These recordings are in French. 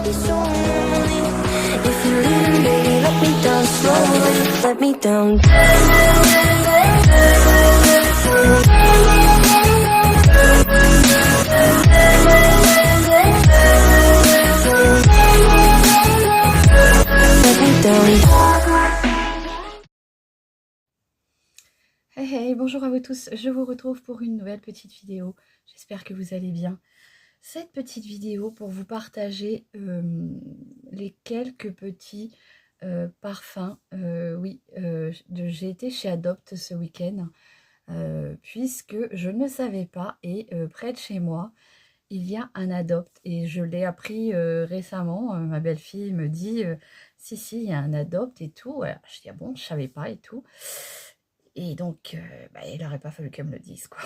be so lonely. If you're leaving, baby, let me down slowly. Let me down. Let me down. Hey hey, bonjour à vous tous, je vous retrouve pour une nouvelle petite vidéo, j'espère que vous allez bien. Cette petite vidéo pour vous partager les quelques petits parfums, j'ai été chez Adopt ce week-end, puisque je ne savais pas et près de chez moi, il y a un Adopt et je l'ai appris récemment, ma belle-fille me dit si, il y a un Adopt et tout, alors, je dis ah bon, je savais pas et tout. Et donc, il n'aurait pas fallu qu'elle me le dise, quoi.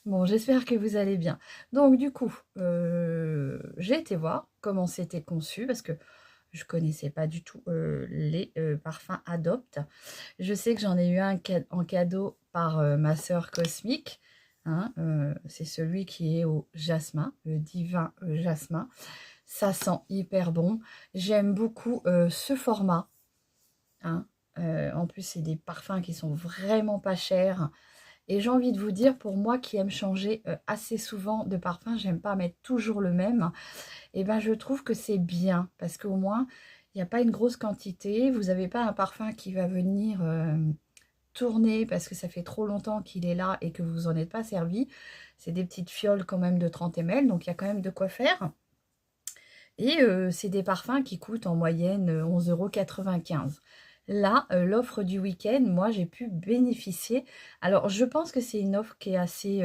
Bon, j'espère que vous allez bien. Donc, du coup, j'ai été voir comment c'était conçu, parce que je ne connaissais pas du tout les parfums Adopt. Je sais que j'en ai eu un en cadeau par ma sœur cosmique. Hein, c'est celui qui est au jasmin, le divin jasmin. Ça sent hyper bon. J'aime beaucoup ce format. Hein. En plus, c'est des parfums qui sont vraiment pas chers. Et j'ai envie de vous dire, pour moi qui aime changer assez souvent de parfum, j'aime pas mettre toujours le même, et ben je trouve que c'est bien, parce qu'au moins, il n'y a pas une grosse quantité, vous n'avez pas un parfum qui va venir tourner parce que ça fait trop longtemps qu'il est là et que vous en êtes pas servi. C'est des petites fioles quand même de 30 ml, donc il y a quand même de quoi faire. Et c'est des parfums qui coûtent en moyenne 11,95 €. Là, l'offre du week-end, moi, j'ai pu bénéficier. Alors, je pense que c'est une offre qui est assez...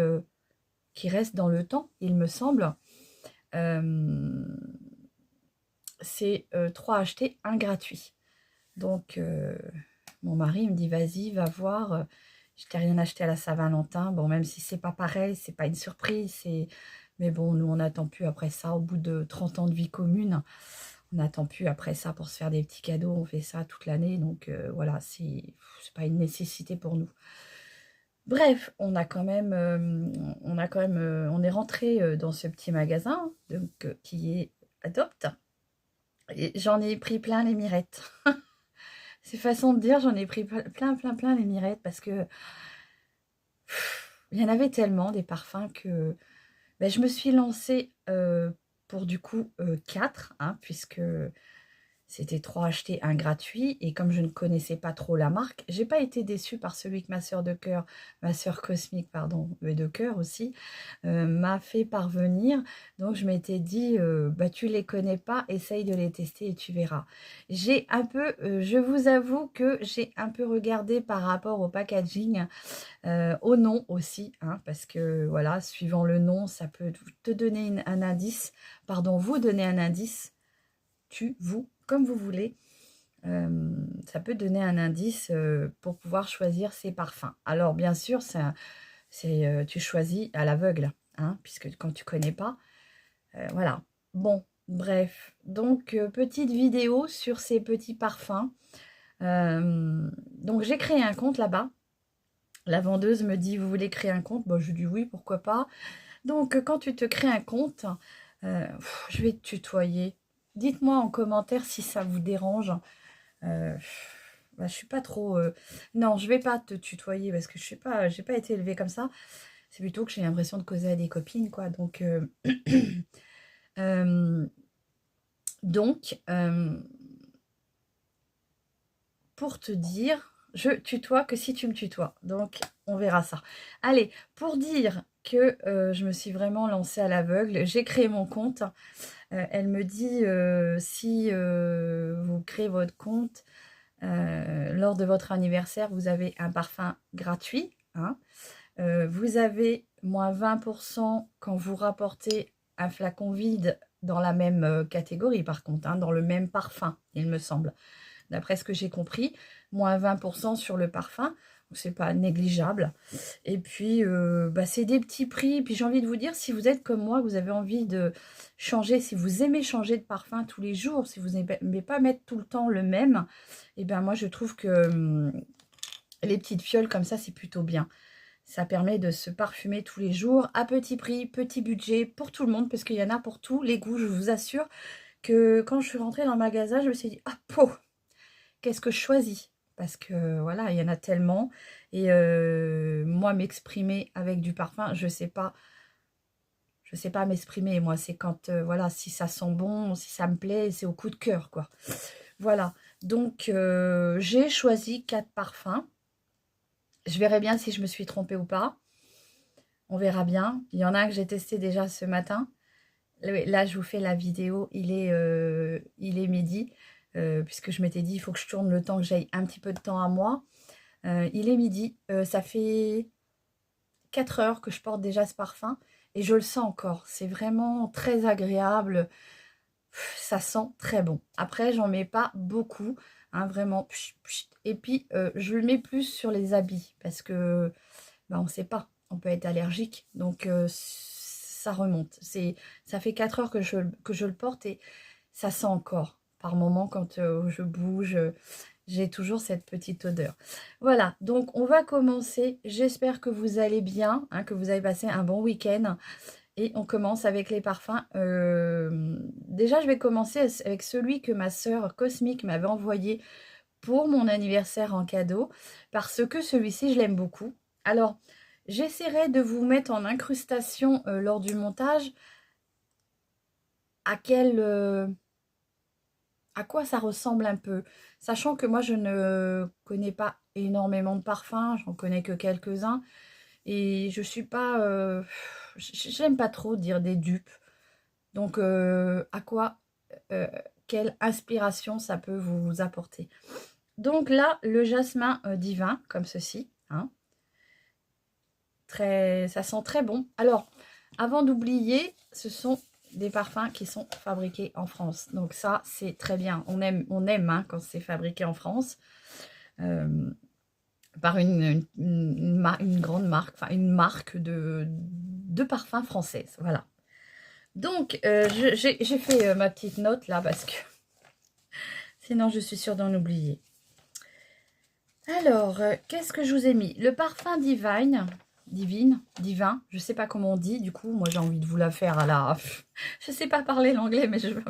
qui reste dans le temps, il me semble. C'est 3 achetés, 1 gratuit. Donc, mon mari me dit, vas-y, va voir. Je t'ai rien acheté à la Saint-Valentin. Bon, même si c'est pas pareil, c'est pas une surprise. Mais bon, nous, on n'attend plus après ça. Au bout de 30 ans de vie commune, on n'attend plus après ça pour se faire des petits cadeaux. On fait ça toute l'année. Donc, voilà, c'est pas une nécessité pour nous. Bref, on est rentré dans ce petit magasin donc, qui est Adopt. Et j'en ai pris plein les mirettes. C'est façon de dire, j'en ai pris plein les mirettes parce que il y en avait tellement des parfums que je me suis lancée pour du coup 4, hein, puisque c'était 3 achetés, 1 gratuit. Et comme je ne connaissais pas trop la marque, j'ai pas été déçue par celui que ma sœur cosmique, pardon, de cœur aussi, m'a fait parvenir. Donc je m'étais dit, tu les connais pas, essaye de les tester et tu verras. J'ai un peu, je vous avoue que j'ai un peu regardé par rapport au packaging, au nom aussi, hein, parce que voilà, suivant le nom, ça peut te donner un indice, pardon, vous donner un indice, comme vous voulez. Ça peut donner un indice pour pouvoir choisir ses parfums. Alors bien sûr, tu choisis à l'aveugle, hein, puisque quand tu connais pas, voilà. Bon, bref. Donc petite vidéo sur ces petits parfums. Donc j'ai créé un compte là-bas. La vendeuse me dit, vous voulez créer un compte? Bon, je dis oui, pourquoi pas. Donc quand tu te crées un compte, je vais te tutoyer. Dites-moi en commentaire si ça vous dérange. Je suis pas trop... Non, je vais pas te tutoyer parce que je sais pas, j'ai pas été élevée comme ça. C'est plutôt que j'ai l'impression de causer à des copines, quoi. Donc, pour te dire, je tutoie que si tu me tutoies. Donc, on verra ça. Allez, pour dire que je me suis vraiment lancée à l'aveugle, j'ai créé mon compte. Elle me dit, si vous créez votre compte, lors de votre anniversaire, vous avez un parfum gratuit. Hein. Vous avez moins 20% quand vous rapportez un flacon vide dans la même catégorie, par contre, hein, dans le même parfum, il me semble. D'après ce que j'ai compris, moins 20% sur le parfum. C'est pas négligeable. Et puis, c'est des petits prix. Puis j'ai envie de vous dire, si vous êtes comme moi, vous avez envie de changer, si vous aimez changer de parfum tous les jours, si vous n'aimez pas mettre tout le temps le même, et bien moi je trouve que les petites fioles comme ça, c'est plutôt bien. Ça permet de se parfumer tous les jours à petit prix, petit budget pour tout le monde, parce qu'il y en a pour tous les goûts, je vous assure que quand je suis rentrée dans le magasin, je me suis dit, ah, qu'est-ce que je choisis? Parce que voilà, il y en a tellement. Et moi, m'exprimer avec du parfum, je sais pas m'exprimer. Moi, c'est quand, voilà, si ça sent bon, si ça me plaît, c'est au coup de cœur, quoi. Voilà. Donc, j'ai choisi 4 parfums. Je verrai bien si je me suis trompée ou pas. On verra bien. Il y en a un que j'ai testé déjà ce matin. Là, je vous fais la vidéo. Il est midi. Puisque je m'étais dit, il faut que je tourne le temps, que j'aille un petit peu de temps à moi. Il est midi. Ça fait 4 heures que je porte déjà ce parfum. Et je le sens encore. C'est vraiment très agréable. Ça sent très bon. Après, j'en mets pas beaucoup. Hein, vraiment. Et puis, je le mets plus sur les habits. Parce que, bah, on ne sait pas. On peut être allergique. Donc, ça remonte. Ça fait 4 heures que je le porte et ça sent encore. Par moment, quand je bouge, j'ai toujours cette petite odeur. Voilà, donc on va commencer. J'espère que vous allez bien, hein, que vous avez passé un bon week-end. Et on commence avec les parfums. Déjà, je vais commencer avec celui que ma sœur Cosmique m'avait envoyé pour mon anniversaire en cadeau. Parce que celui-ci, je l'aime beaucoup. Alors, j'essaierai de vous mettre en incrustation lors du montage à quoi ça ressemble un peu. Sachant que moi, je ne connais pas énormément de parfums, j'en connais que quelques-uns. Et je suis pas... j'aime pas trop dire des dupes. Donc, quelle inspiration ça peut vous apporter. Donc là, le jasmin divin, comme ceci. Hein. Ça sent très bon. Alors, avant d'oublier, ce sont des parfums qui sont fabriqués en France. Donc ça, c'est très bien. On aime hein, quand c'est fabriqué en France. Par une grande marque, enfin une marque de parfums française. Voilà. Donc, j'ai fait ma petite note là parce que sinon je suis sûre d'en oublier. Alors, qu'est-ce que je vous ai mis? Le parfum divin, je sais pas comment on dit. Du coup, moi j'ai envie de vous la faire à la... Je sais pas parler l'anglais, mais je vais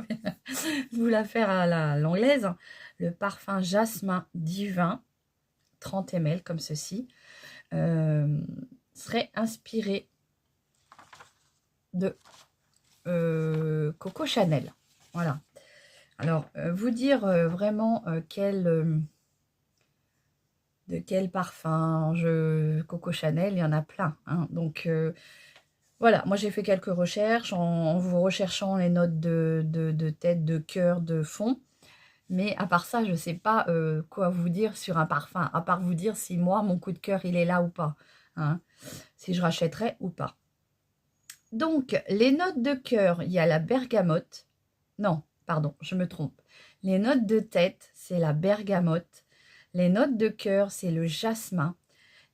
vous la faire à l'anglaise. Le parfum jasmin divin, 30 ml comme ceci, serait inspiré de Coco Chanel. Voilà. Alors, vous dire vraiment de quel parfum Coco Chanel, il y en a plein. Hein. Donc, voilà, moi j'ai fait quelques recherches en vous recherchant les notes de tête, de cœur, de fond. Mais à part ça, je ne sais pas quoi vous dire sur un parfum, à part vous dire si moi, mon coup de cœur, il est là ou pas. Hein, si je rachèterais ou pas. Donc, les notes de cœur, il y a la bergamote. Non, pardon, je me trompe. Les notes de tête, c'est la bergamote. Les notes de cœur, c'est le jasmin.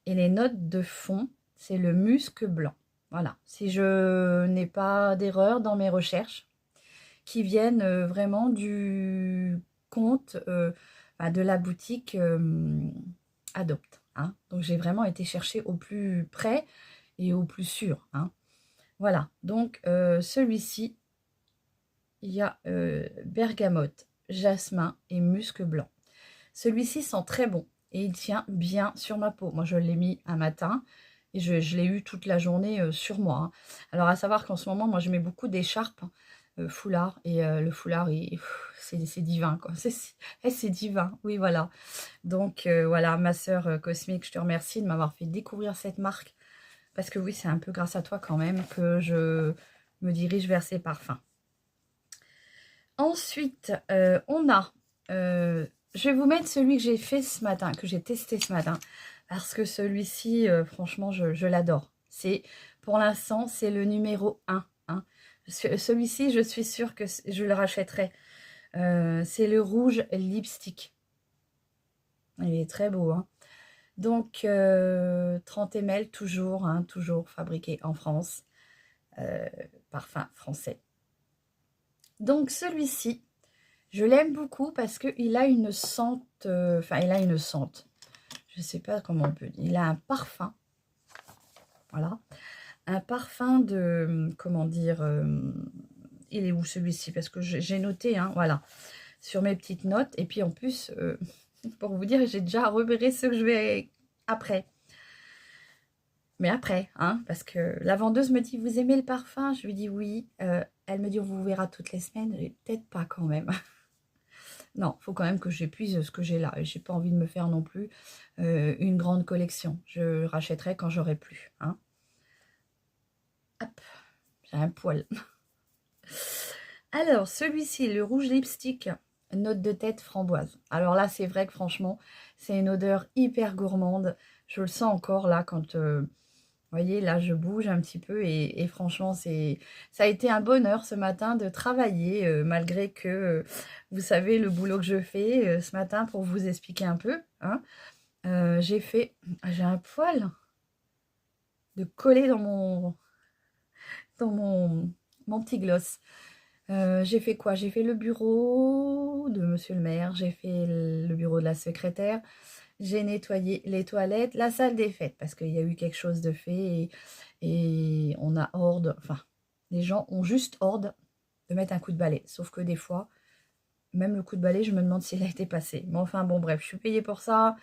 Et les notes de fond, c'est le musc blanc. Voilà, si je n'ai pas d'erreur dans mes recherches, qui viennent vraiment du compte de la boutique Adopte. Hein. Donc, j'ai vraiment été chercher au plus près et au plus sûr. Hein. Voilà, donc celui-ci, il y a bergamote, jasmin et musc blanc. Celui-ci sent très bon et il tient bien sur ma peau. Moi, je l'ai mis un matin et je l'ai eu toute la journée sur moi. Hein. Alors, à savoir qu'en ce moment, moi, je mets beaucoup d'écharpes, foulard, et le foulard, c'est divin, quoi. C'est divin, oui, voilà. Donc, voilà, ma sœur Cosmique, je te remercie de m'avoir fait découvrir cette marque. Parce que oui, c'est un peu grâce à toi quand même que je me dirige vers ces parfums. Ensuite, on a... je vais vous mettre celui que j'ai fait ce matin, que j'ai testé ce matin. Parce que celui-ci, franchement, je l'adore. Pour l'instant, c'est le numéro 1. Hein. Celui-ci, je suis sûre que je le rachèterai. C'est le rouge lipstick. Il est très beau, hein. Donc, 30 ml, toujours, hein, toujours fabriqué en France. Parfum français. Donc, celui-ci, je l'aime beaucoup parce qu'il a une sente... il a une sente. Je ne sais pas comment on peut dire. Il a un parfum. Voilà. Un parfum de... Comment dire il est où celui-ci? Parce que j'ai noté, hein, voilà, sur mes petites notes. Et puis en plus, pour vous dire, j'ai déjà repéré ce que je vais après. Mais après, hein, parce que la vendeuse me dit, vous aimez le parfum? Je lui dis oui. Elle me dit, on vous verra toutes les semaines. Peut-être pas quand même. Non, il faut quand même que j'épuise ce que j'ai là. J'ai pas envie de me faire non plus une grande collection. Je rachèterai quand j'aurai plus. Hein. Hop, j'ai un poil. Alors, celui-ci, le rouge lipstick, note de tête framboise. Alors là, c'est vrai que franchement, c'est une odeur hyper gourmande. Je le sens encore là quand... vous voyez, là, je bouge un petit peu et franchement, ça a été un bonheur ce matin de travailler, malgré que, vous savez, le boulot que je fais ce matin, pour vous expliquer un peu, hein, j'ai un poil de coller mon petit gloss. J'ai fait quoi? J'ai fait le bureau de monsieur le maire, j'ai fait le bureau de la secrétaire, j'ai nettoyé les toilettes, la salle des fêtes, parce qu'il y a eu quelque chose de fait et on a horde, enfin, les gens ont juste horde de mettre un coup de balai. Sauf que des fois, même le coup de balai, je me demande s'il a été passé. Mais enfin, bon, bref, je suis payée pour ça,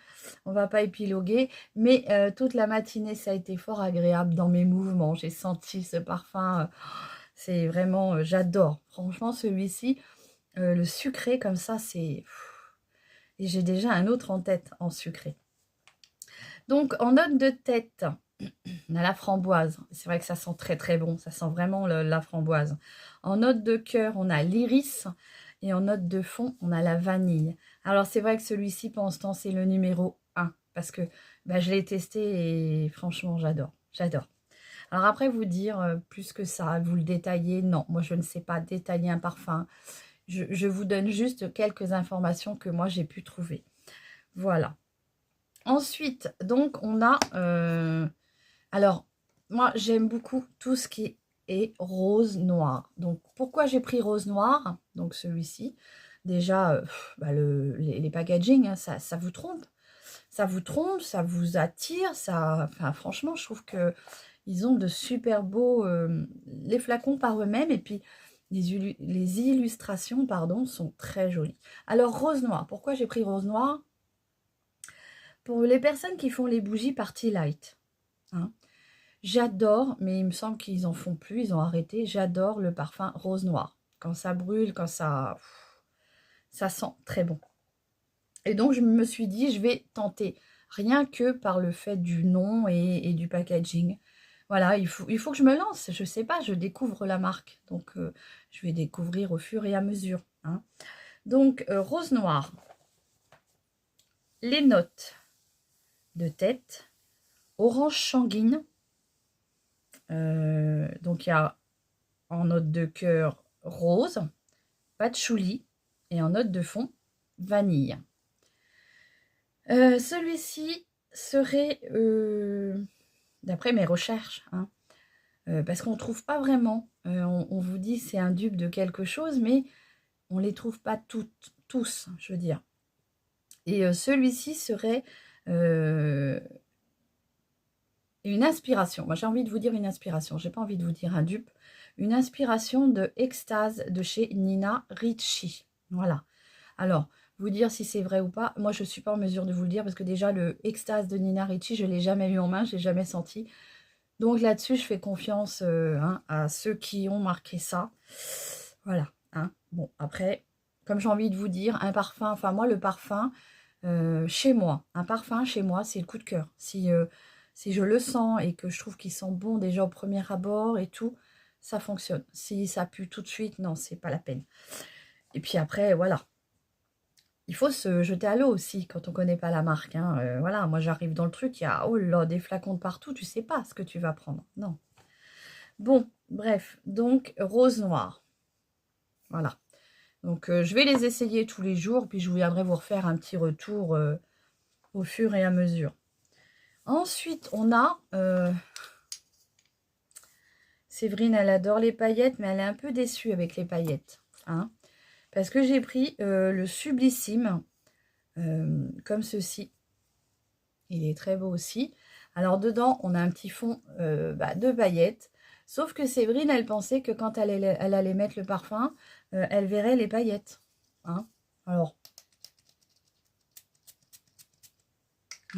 on va pas épiloguer. Mais toute la matinée, ça a été fort agréable dans mes mouvements. J'ai senti ce parfum, c'est vraiment, j'adore. Franchement, celui-ci, le sucré comme ça, c'est... Et j'ai déjà un autre en tête en sucré. Donc, en note de tête, on a la framboise. C'est vrai que ça sent très très bon. Ça sent vraiment la framboise. En note de cœur, on a l'iris. Et en note de fond, on a la vanille. Alors, c'est vrai que celui-ci, pendant ce temps, c'est le numéro 1. Parce que bah, je l'ai testé et franchement, j'adore. J'adore. Alors après, vous dire plus que ça, vous le détaillez. Non, moi, je ne sais pas détailler un parfum. Je vous donne juste quelques informations que moi, j'ai pu trouver. Voilà. Ensuite, donc, on a... alors, moi, j'aime beaucoup tout ce qui est rose-noir. Donc, pourquoi j'ai pris rose-noir? Donc, celui-ci. Déjà, bah, les packaging, hein, ça vous trompe. Ça vous trompe, ça vous attire. Enfin, franchement, je trouve que ils ont de super beaux... les flacons par eux-mêmes. Et puis, les illustrations, pardon, sont très jolies. Alors, rose-noir. Pourquoi j'ai pris rose-noir? Pour les personnes qui font les bougies Party Light. Hein. J'adore, mais il me semble qu'ils en font plus, ils ont arrêté. J'adore le parfum rose noir. Quand ça brûle, quand ça sent très bon. Et donc, je me suis dit, je vais tenter. Rien que par le fait du nom et du packaging. Voilà, il faut que je me lance. Je ne sais pas, je découvre la marque. Donc, je vais découvrir au fur et à mesure. Hein. Donc, rose noir. Les notes de tête. Orange sanguine. Donc, il y a en note de cœur rose, patchouli et en note de fond vanille. Celui-ci serait, d'après mes recherches, hein, parce qu'on ne trouve pas vraiment, on vous dit c'est un dupe de quelque chose, mais on ne les trouve pas tous, je veux dire. Et celui-ci serait une inspiration. Moi, j'ai envie de vous dire une inspiration. J'ai pas envie de vous dire un dupe. Une inspiration de Extase de chez Nina Ricci. Voilà. Alors, vous dire si c'est vrai ou pas, moi, je ne suis pas en mesure de vous le dire parce que déjà, le Extase de Nina Ricci, je ne l'ai jamais eu en main, je ne l'ai jamais senti. Donc là-dessus, je fais confiance hein, à ceux qui ont marqué ça. Voilà. Hein. Bon, après, comme j'ai envie de vous dire, un parfum, enfin moi, le parfum, chez moi, un parfum chez moi, c'est le coup de cœur. Si je le sens et que je trouve qu'il sent bon déjà au premier abord et tout, ça fonctionne. Si ça pue tout de suite, non, c'est pas la peine. Et puis après, voilà. Il faut se jeter à l'eau aussi quand on connaît pas la marque. Hein. Voilà, moi j'arrive dans le truc, il y a oh là, des flacons de partout, tu sais pas ce que tu vas prendre. Non. Bon, bref, donc rose noir. Voilà. Donc je vais les essayer tous les jours, puis je viendrai vous refaire un petit retour au fur et à mesure. Ensuite, on a... Séverine, elle adore les paillettes, mais elle est un peu déçue avec les paillettes. Hein, parce que j'ai pris le Sublissime, comme ceci. Il est très beau aussi. Alors, dedans, on a un petit fond de paillettes. Sauf que Séverine, elle pensait que quand elle allait mettre le parfum, elle verrait les paillettes. Hein. Alors,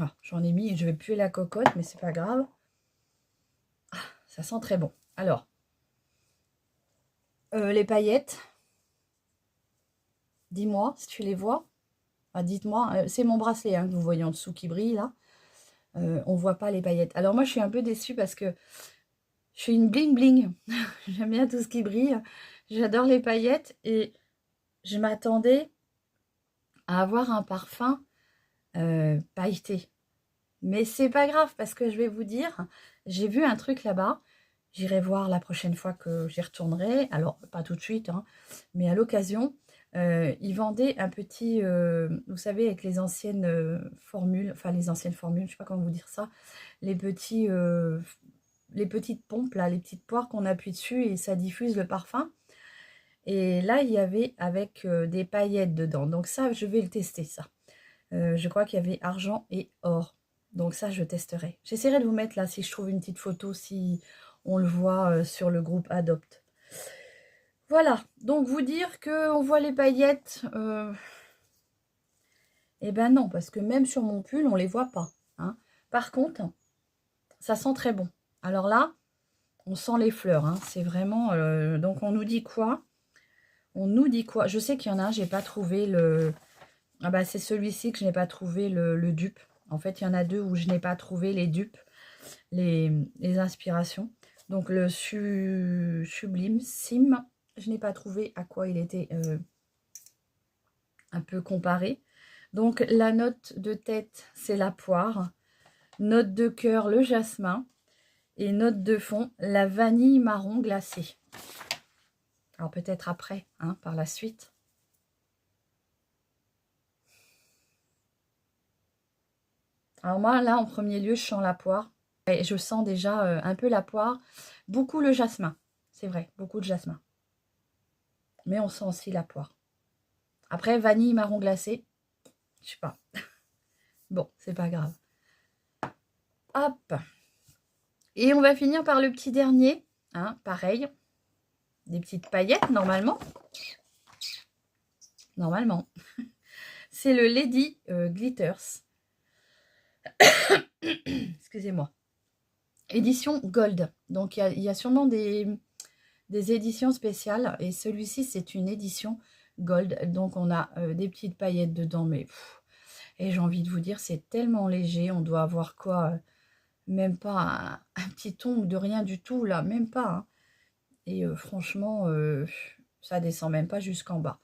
ah, j'en ai mis, je vais puer la cocotte, mais c'est pas grave. Ah, ça sent très bon. Alors, les paillettes, dis-moi si tu les vois. Ah, dites-moi, c'est mon bracelet hein, que vous voyez en dessous qui brille là. On voit pas les paillettes. Alors moi, je suis un peu déçue parce que je suis une bling bling. J'aime bien tout ce qui brille. J'adore les paillettes et je m'attendais à avoir un parfum pailleté. Mais c'est pas grave parce que je vais vous dire, j'ai vu un truc là-bas. J'irai voir la prochaine fois que j'y retournerai. Alors, pas tout de suite, hein, mais à l'occasion. Ils vendaient un petit, vous savez, avec les anciennes formules, enfin les anciennes formules, je sais pas comment vous dire ça, les petites pompes, là, les petites poires qu'on appuie dessus et ça diffuse le parfum. Et là, il y avait avec des paillettes dedans. Donc ça, je vais le tester, ça. Je crois qu'il y avait argent et or. Donc ça, je testerai. J'essaierai de vous mettre là, si je trouve une petite photo, si on le voit sur le groupe Adopt. Voilà, donc vous dire qu'on voit les paillettes, eh ben non, parce que même sur mon pull, on les voit pas. Hein. Par contre, ça sent très bon. Alors là, on sent les fleurs, hein. C'est vraiment... donc on nous dit quoi? On nous dit quoi? Je sais qu'il y en a un, j'ai pas trouvé le... Ah bah c'est celui-ci que je n'ai pas trouvé le dupe. En fait, il y en a deux où je n'ai pas trouvé les dupes, les inspirations. Donc le Sublime Sim, je n'ai pas trouvé à quoi il était un peu comparé. Donc la note de tête, c'est la poire. Note de cœur, le jasmin. Et note de fond, la vanille marron glacée. Alors peut-être après, hein, par la suite. Alors moi, là, en premier lieu, je sens la poire. Et je sens déjà un peu la poire. Beaucoup le jasmin. C'est vrai, beaucoup de jasmin. Mais on sent aussi la poire. Après, vanille marron glacé. Je sais pas. Bon, c'est pas grave. Hop. Et on va finir par le petit dernier. Hein, pareil. Des petites paillettes, normalement. Normalement. C'est le Lady Glitters. Excusez-moi. Édition Gold. Donc, il y a sûrement des éditions spéciales. Et celui-ci, c'est une édition Gold. Donc, on a des petites paillettes dedans. Mais et j'ai envie de vous dire, c'est tellement léger. On doit avoir quoi même pas un petit ton de rien du tout, là. Même pas. Hein. Et franchement, ça descend même pas jusqu'en bas.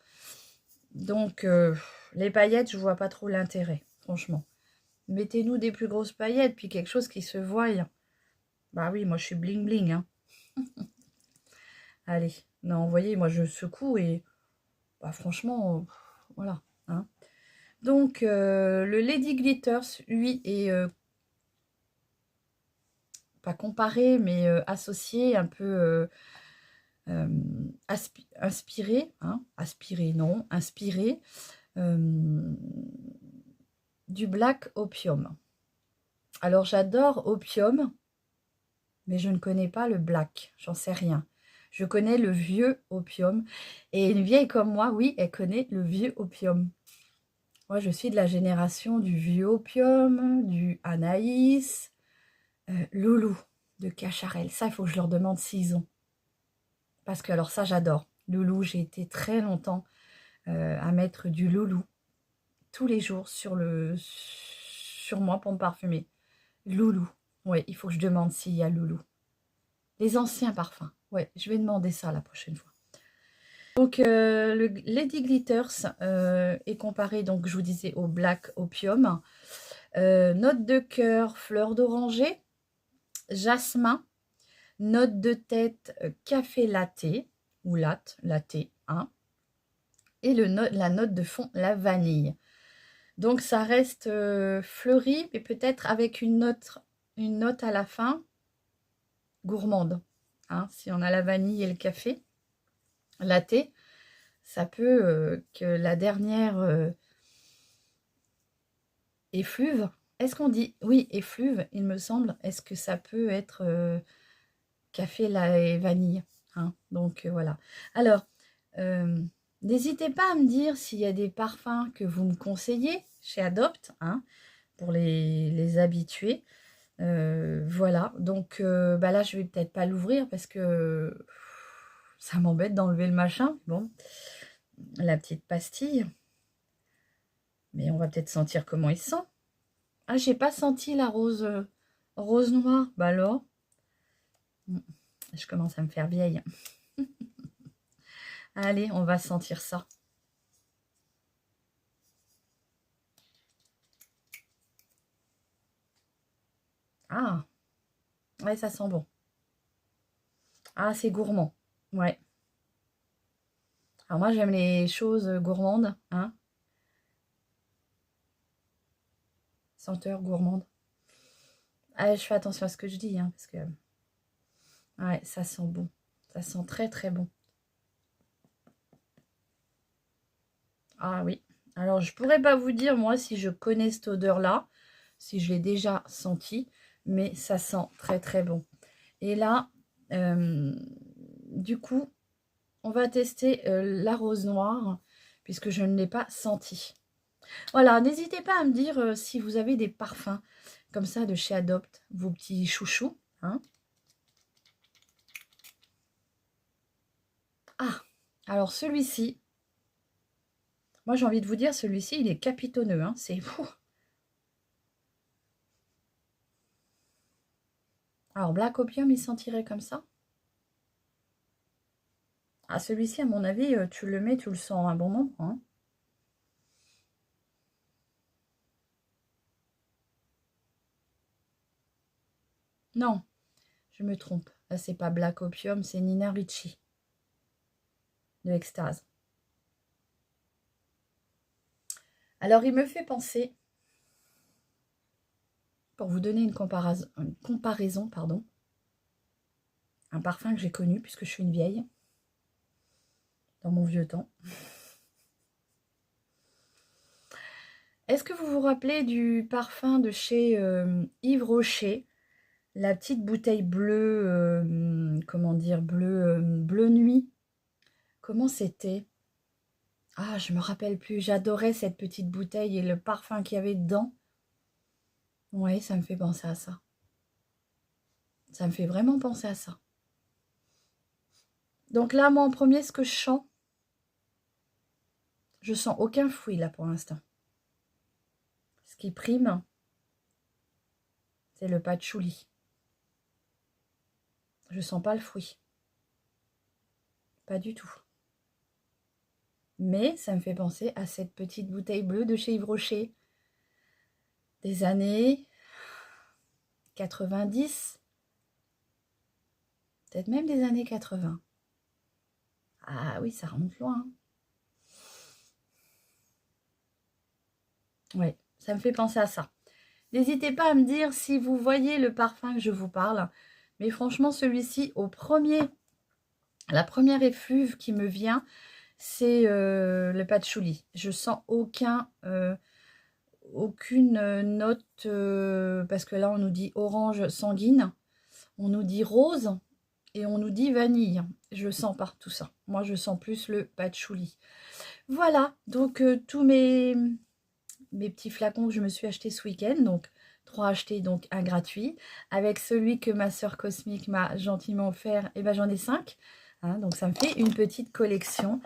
Donc, les paillettes, je vois pas trop l'intérêt. Franchement. Mettez-nous des plus grosses paillettes, puis quelque chose qui se voie. Bah oui, moi je suis bling bling. Hein. Allez, non, vous voyez, moi je secoue et bah, franchement, voilà. Hein. Donc, le Lady Glitters, lui, est pas comparé, mais associé, un peu inspiré. Hein, aspiré, non, inspiré du Black Opium. Alors, j'adore Opium. Mais je ne connais pas le black, j'en sais rien. Je connais le vieux opium. Et une vieille comme moi, oui, elle connaît le vieux opium. Moi, je suis de la génération du vieux opium, du Anaïs, Loulou de Cacharel. Ça, il faut que je leur demande s'ils ont. Parce que, alors ça, j'adore. Loulou, j'ai été très longtemps à mettre du Loulou tous les jours sur moi pour me parfumer. Loulou. Oui, il faut que je demande s'il y a Loulou. Les anciens parfums. Ouais, je vais demander ça la prochaine fois. Donc, le Lady Glitters est comparé, donc je vous disais, au Black Opium. Note de cœur, fleur d'oranger, jasmin. Note de tête, café latte, ou latte, hein. Et la note de fond, la vanille. Donc, ça reste fleuri, mais peut-être avec une note à la fin gourmande. Hein, si on a la vanille et le café latte, ça peut que la dernière effluve. Est-ce qu'on dit oui, effluve, il me semble. Est-ce que ça peut être café et vanille. Hein. Donc voilà. Alors, n'hésitez pas à me dire s'il y a des parfums que vous me conseillez chez Adopt, hein, pour les habitués. Voilà, donc bah là je vais peut-être pas l'ouvrir parce que ça m'embête d'enlever le machin. Bon, la petite pastille. Mais on va peut-être sentir comment il sent. Ah, j'ai pas senti la rose, rose noire. Bah alors, je commence à me faire vieille. Allez, on va sentir ça. Ah, ouais, ça sent bon. Ah, c'est gourmand. Ouais. Alors moi, j'aime les choses gourmandes, hein. Senteur gourmande. Ah, je fais attention à ce que je dis, hein, parce que... Ouais, ça sent bon. Ça sent très, très bon. Ah oui. Alors, je pourrais pas vous dire, moi, si je connais cette odeur-là, si je l'ai déjà senti, mais ça sent très, très bon. Et là, du coup, on va tester la rose noire, puisque je ne l'ai pas sentie. Voilà, n'hésitez pas à me dire si vous avez des parfums comme ça de chez Adopt, vos petits chouchous. Hein. Ah, alors celui-ci, moi j'ai envie de vous dire, celui-ci, il est capitonneux. Hein, c'est fou. Alors, Black Opium, il sentirait comme ça. Ah, celui-ci, à mon avis, tu le mets, tu le sens un bon moment. Hein. Non, je me trompe. Là, c'est pas Black Opium, c'est Nina Ricci de Extase. Alors, il me fait penser, pour vous donner une comparaison, pardon, un parfum que j'ai connu, puisque je suis une vieille, dans mon vieux temps. Est-ce que vous vous rappelez du parfum de chez Yves Rocher, la petite bouteille bleue, comment dire, bleu nuit? Comment c'était? Ah, je me rappelle plus. J'adorais cette petite bouteille et le parfum qu'il y avait dedans. Oui, ça me fait penser à ça. Ça me fait vraiment penser à ça. Donc là, moi, en premier, ce que je sens aucun fruit, là, pour l'instant. Ce qui prime, c'est le patchouli. Je sens pas le fruit. Pas du tout. Mais ça me fait penser à cette petite bouteille bleue de chez Yves Rocher. Des années 90. Peut-être même des années 80. Ah oui, ça remonte loin. Ouais, ça me fait penser à ça. N'hésitez pas à me dire si vous voyez le parfum que je vous parle. Mais franchement, celui-ci, la première effluve qui me vient, c'est le patchouli. Je sens aucune note, parce que là, on nous dit orange sanguine, on nous dit rose et on nous dit vanille. Je sens pas tout ça. Moi, je sens plus le patchouli. Voilà, donc tous mes petits flacons que je me suis achetés ce week-end, donc 3 achetés, donc un gratuit. Avec celui que ma sœur Cosmique m'a gentiment offert, et ben j'en ai 5. Hein, donc ça me fait une petite collection.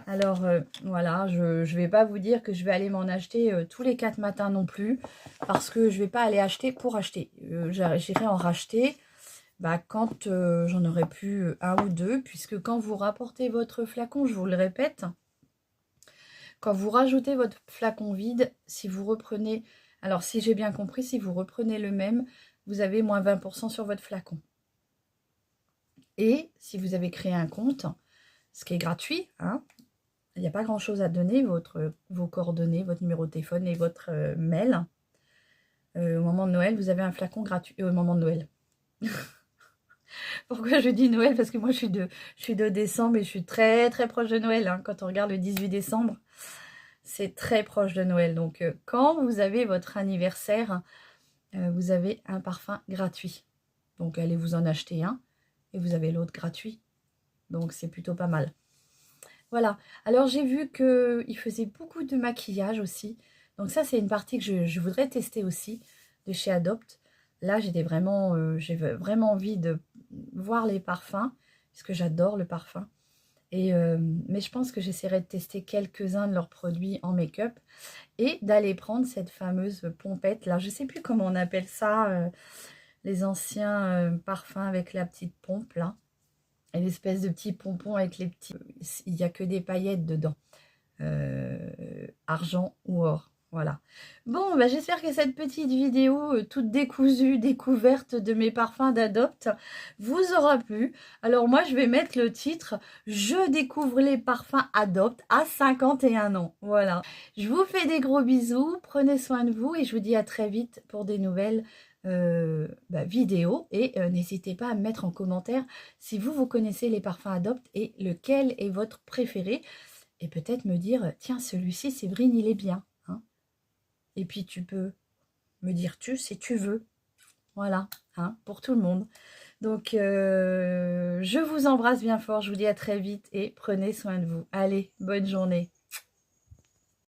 Alors voilà, je ne vais pas vous dire que je vais aller m'en acheter tous les 4 matins non plus, parce que je ne vais pas aller acheter pour acheter. J'irai en racheter quand j'en aurai plus un ou deux, puisque quand vous rapportez votre flacon, je vous le répète, quand vous rajoutez votre flacon vide, si vous reprenez, alors si j'ai bien compris, si vous reprenez le même, vous avez moins 20% sur votre flacon. Et si vous avez créé un compte, ce qui est gratuit, hein, il n'y a pas grand chose à donner, vos coordonnées, votre numéro de téléphone et votre mail. Au moment de Noël, vous avez un flacon gratuit. Au moment de Noël. Pourquoi je dis Noël? Parce que moi je suis de décembre et je suis très très proche de Noël. Hein. Quand on regarde le 18 décembre, c'est très proche de Noël. Donc quand vous avez votre anniversaire, vous avez un parfum gratuit. Donc allez vous en acheter un. et vous avez l'autre gratuit. Donc c'est plutôt pas mal. Voilà, alors j'ai vu qu'il faisait beaucoup de maquillage aussi. Donc ça, c'est une partie que je voudrais tester aussi de chez Adopt. Là, j'ai vraiment envie de voir les parfums, parce que j'adore le parfum. Mais je pense que j'essaierai de tester quelques-uns de leurs produits en make-up et d'aller prendre cette fameuse pompette. Là, je ne sais plus comment on appelle ça, les anciens parfums avec la petite pompe là. Et l'espèce de petit pompon avec les petits... Il n'y a que des paillettes dedans. Argent ou or. Voilà. Bon, bah, j'espère que cette petite vidéo toute décousue, découverte de mes parfums d'Adopt vous aura plu. Alors moi, je vais mettre le titre « Je découvre les parfums Adopt à 51 ans ». Voilà. Je vous fais des gros bisous. Prenez soin de vous et je vous dis à très vite pour des nouvelles vidéos. Et n'hésitez pas à me mettre en commentaire si vous connaissez les parfums Adopt et lequel est votre préféré. Et peut-être me dire, tiens, celui-ci, Séverine, il est bien. Hein, et puis, tu peux me dire tu si tu veux. Voilà, hein, pour tout le monde. Donc, je vous embrasse bien fort. Je vous dis à très vite et prenez soin de vous. Allez, bonne journée.